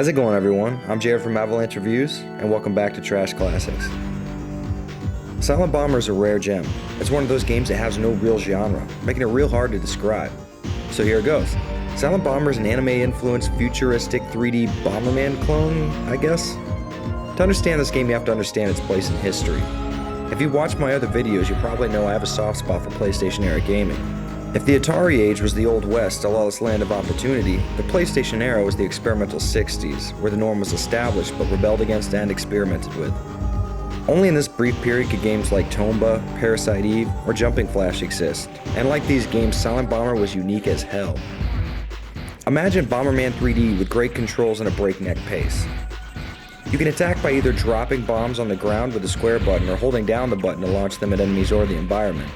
How's it going, everyone? I'm Jared from Avalanche Reviews, and welcome back to Trash Classics. Silent Bomber is a rare gem. It's one of those games that has no real genre, making it real hard to describe. So here it goes. Silent Bomber is an anime-influenced futuristic 3D Bomberman clone, I guess? To understand this game, you have to understand its place in history. If you've watched my other videos, you probably know I have a soft spot for PlayStation-era gaming. If the Atari age was the Old West, a lawless land of opportunity, the PlayStation era was the experimental 60s, where the norm was established but rebelled against and experimented with. Only in this brief period could games like Tomba, Parasite Eve, or Jumping Flash exist, and like these games, Silent Bomber was unique as hell. Imagine Bomberman 3D with great controls and a breakneck pace. You can attack by either dropping bombs on the ground with the square button or holding down the button to launch them at enemies or the environment.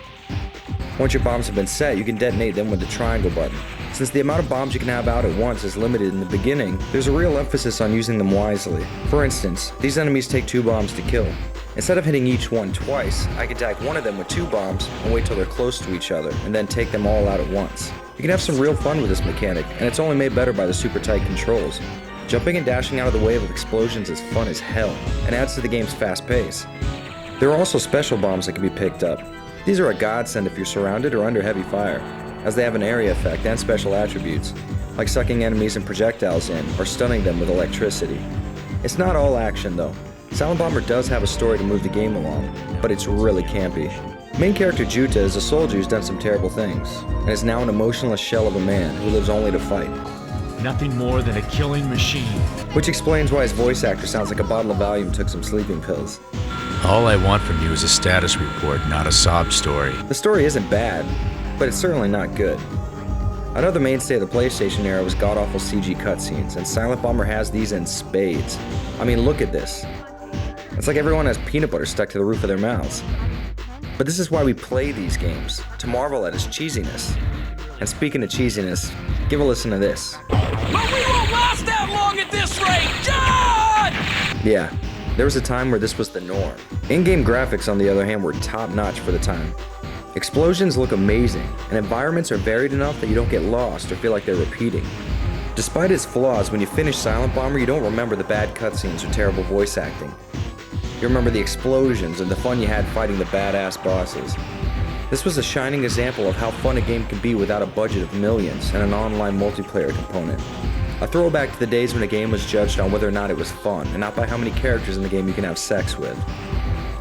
Once your bombs have been set, you can detonate them with the triangle button. Since the amount of bombs you can have out at once is limited in the beginning, there's a real emphasis on using them wisely. For instance, these enemies take 2 bombs to kill. Instead of hitting each one twice, I can tag one of them with 2 bombs and wait till they're close to each other, and then take them all out at once. You can have some real fun with this mechanic, and it's only made better by the super tight controls. Jumping and dashing out of the way of explosions is fun as hell, and adds to the game's fast pace. There are also special bombs that can be picked up. These are a godsend if you're surrounded or under heavy fire, as they have an area effect and special attributes, like sucking enemies and projectiles in, or stunning them with electricity. It's not all action though. Silent Bomber does have a story to move the game along, but it's really campy. Main character Juta is a soldier who's done some terrible things, and is now an emotionless shell of a man who lives only to fight. Nothing more than a killing machine. Which explains why his voice actor sounds like a bottle of Valium took some sleeping pills. All I want from you is a status report, not a sob story. The story isn't bad, but it's certainly not good. Another mainstay of the PlayStation era was god-awful CG cutscenes, and Silent Bomber has these in spades. I mean, look at this. It's like everyone has peanut butter stuck to the roof of their mouths. But this is why we play these games, to marvel at its cheesiness. And speaking of cheesiness, give a listen to this. But we won't last that long at this rate, John! Yeah, there was a time where this was the norm. In-game graphics, on the other hand, were top-notch for the time. Explosions look amazing, and environments are varied enough that you don't get lost or feel like they're repeating. Despite its flaws, when you finish Silent Bomber, you don't remember the bad cutscenes or terrible voice acting. You remember the explosions and the fun you had fighting the badass bosses. This was a shining example of how fun a game can be without a budget of millions and an online multiplayer component. A throwback to the days when a game was judged on whether or not it was fun, and not by how many characters in the game you can have sex with.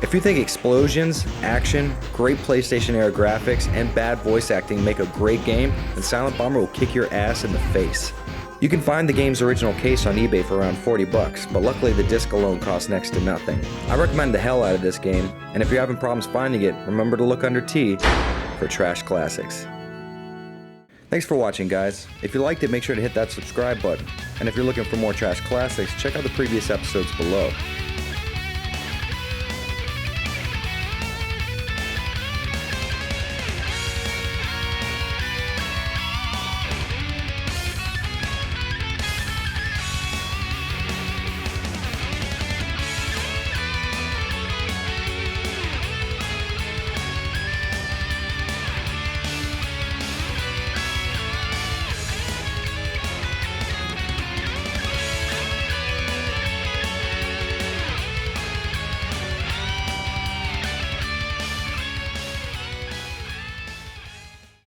If you think explosions, action, great PlayStation era graphics, and bad voice acting make a great game, then Silent Bomber will kick your ass in the face. You can find the game's original case on eBay for around $40, but luckily the disc alone costs next to nothing. I recommend the hell out of this game, and if you're having problems finding it, remember to look under T for Trash Classics. Thanks for watching, guys. If you liked it, make sure to hit that subscribe button. And if you're looking for more Trash Classics, check out the previous episodes below.